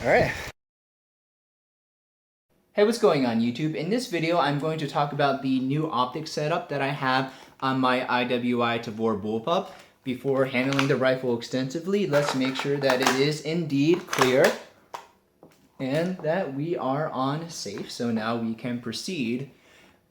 Alright. Hey, what's going on YouTube? In this video, I'm going to talk about the new optic setup that I have on my IWI Tavor Bullpup. Before handling the rifle extensively, let's make sure that it is indeed clear and that we are on safe, so now we can proceed.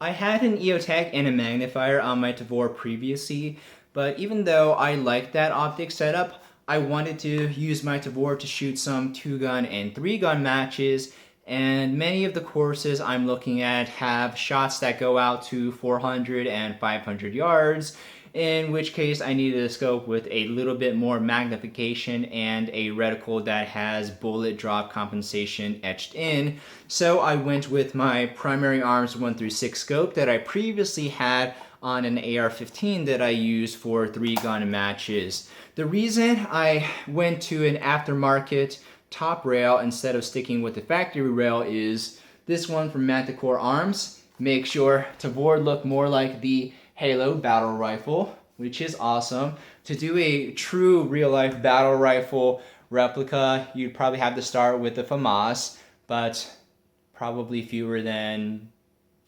I had an EOTech and a magnifier on my Tavor previously, but even though I like that optic setup, I wanted to use my Tavor to shoot some 2-gun and 3-gun matches, and many of the courses I'm looking at have shots that go out to 400 and 500 yards, in which case I needed a scope with a little bit more magnification and a reticle that has bullet drop compensation etched in. So I went with my primary arms 1 through 6 scope that I previously had on an AR-15 that I use for 3-gun matches. The reason I went to an aftermarket top rail instead of sticking with the factory rail is this one from Manticore Arms makes your Tavor look more like the Halo battle rifle, which is awesome. To do a true real-life battle rifle replica, you'd probably have to start with the FAMAS, but probably fewer than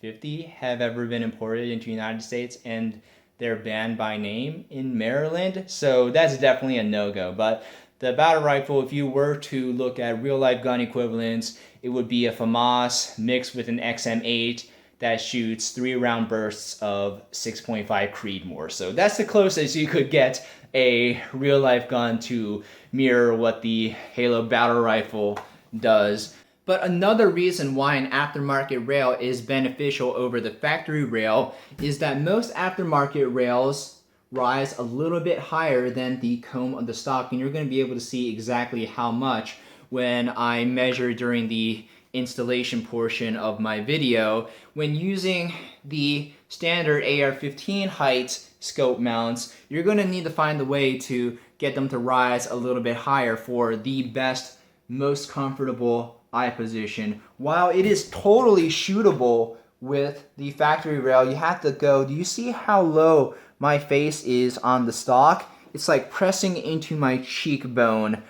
50 have ever been imported into the United States, and they're banned by name in Maryland, so that's definitely a no-go. But the battle rifle, if you were to look at real-life gun equivalents, it would be a FAMAS mixed with an XM8 that shoots 3-round bursts of 6.5 Creedmoor. So that's the closest you could get a real-life gun to mirror what the Halo battle rifle does. But another reason why an aftermarket rail is beneficial over the factory rail is that most aftermarket rails rise a little bit higher than the comb of the stock, and you're going to be able to see exactly how much when I measure during the installation portion of my video. When using the standard AR-15 height scope mounts, you're going to need to find a way to get them to rise a little bit higher for the best, most comfortable eye position. While it is totally shootable with the factory rail, you have to go, do you see how low my face is on the stock? It's like pressing into my cheekbone,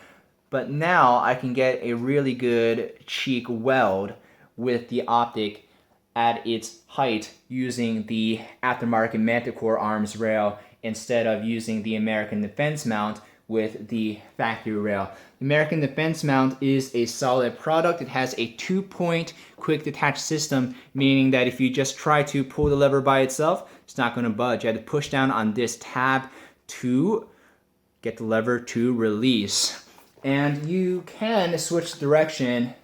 but now I can get a really good cheek weld with the optic at its height using the aftermarket Manticore Arms rail instead of using the American Defense mount with the factory rail. The American Defense mount is a solid product. It has a 2-point quick detach system, meaning that if you just try to pull the lever by itself, it's not going to budge. You have to push down on this tab to get the lever to release. And you can switch the direction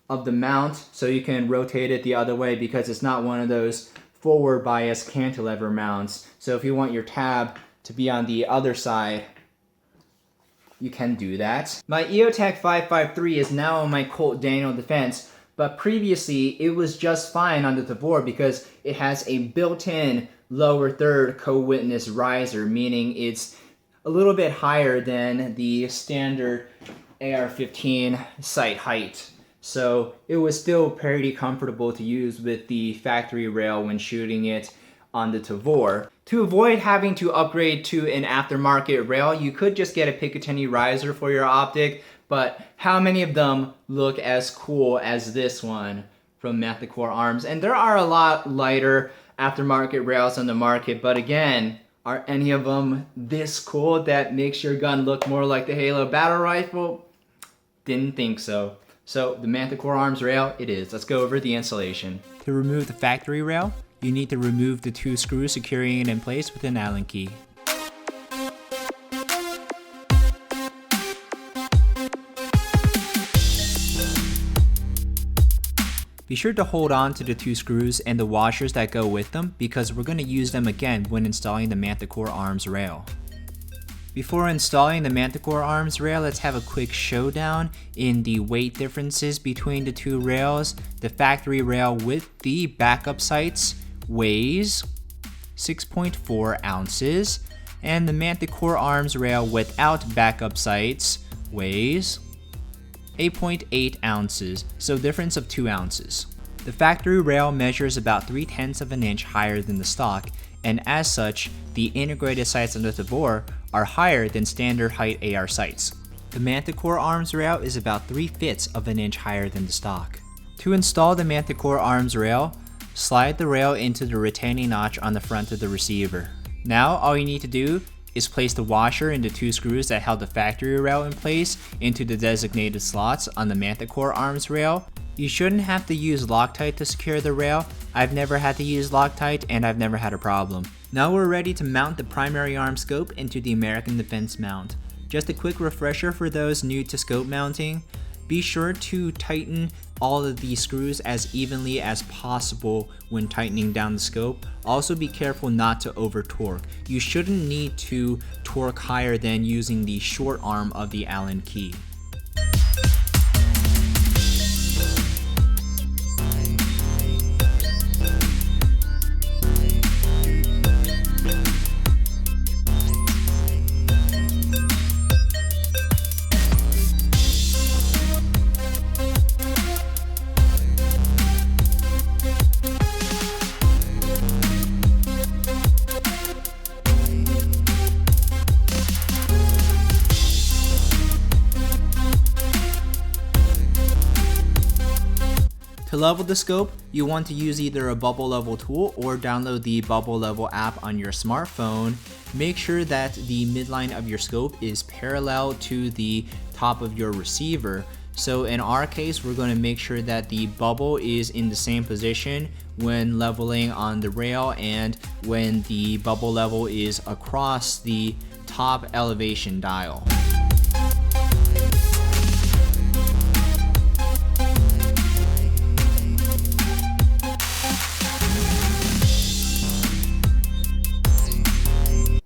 of the mount so you can rotate it the other way because it's not one of those forward bias cantilever mounts. So if you want your tab to be on the other side, you can do that. My EOTech 553 is now on my Colt Daniel Defense, but previously it was just fine on the Tavor because it has a built-in lower third co-witness riser, meaning it's a little bit higher than the standard AR-15 sight height. So it was still pretty comfortable to use with the factory rail when shooting it on the Tavor. To avoid having to upgrade to an aftermarket rail, you could just get a Picatinny riser for your optic, but how many of them look as cool as this one from Manticore Arms? And there are a lot lighter aftermarket rails on the market, but again, are any of them this cool that makes your gun look more like the Halo battle rifle? Didn't think so. So the Manticore Arms rail, it is. Let's go over the installation. To remove the factory rail, you need to remove the 2 screws securing it in place with an Allen key. Be sure to hold on to the 2 screws and the washers that go with them because we're going to use them again when installing the Manticore Arms rail. Before installing the Manticore Arms rail, let's have a quick showdown in the weight differences between the 2 rails. The factory rail with the backup sights weighs 6.4 ounces, and the Manticore Arms rail without backup sights weighs 8.8 ounces, so difference of 2 ounces. The factory rail measures about 3/10 of an inch higher than the stock, and as such, the integrated sights on the Tavor are higher than standard height AR sights. The Manticore Arms Rail is about 3/5 of an inch higher than the stock. To install the Manticore Arms Rail, slide the rail into the retaining notch on the front of the receiver. Now all you need to do is place the washer and the 2 screws that held the factory rail in place into the designated slots on the Manticore Arms Rail. You shouldn't have to use Loctite to secure the rail. I've never had to use Loctite and I've never had a problem. Now we're ready to mount the primary arm scope into the American Defense mount. Just a quick refresher for those new to scope mounting. Be sure to tighten all of the screws as evenly as possible when tightening down the scope. Also be careful not to over torque. You shouldn't need to torque higher than using the short arm of the Allen key. To level the scope, you want to use either a bubble level tool or download the bubble level app on your smartphone. Make sure that the midline of your scope is parallel to the top of your receiver. So in our case, we're going to make sure that the bubble is in the same position when leveling on the rail and when the bubble level is across the top elevation dial.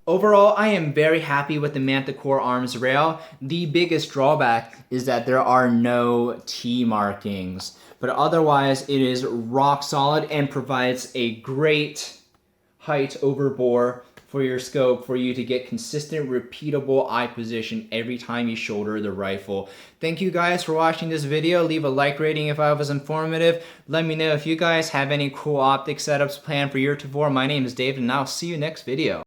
Overall, I am very happy with the Manticore Arms Rail. The biggest drawback is that there are no T markings, but otherwise it is rock solid and provides a great height over bore for your scope for you to get consistent, repeatable eye position every time you shoulder the rifle. Thank you guys for watching this video. Leave a like rating if I was informative. Let me know if you guys have any cool optic setups planned for your Tavor. My name is David and I'll see you next video.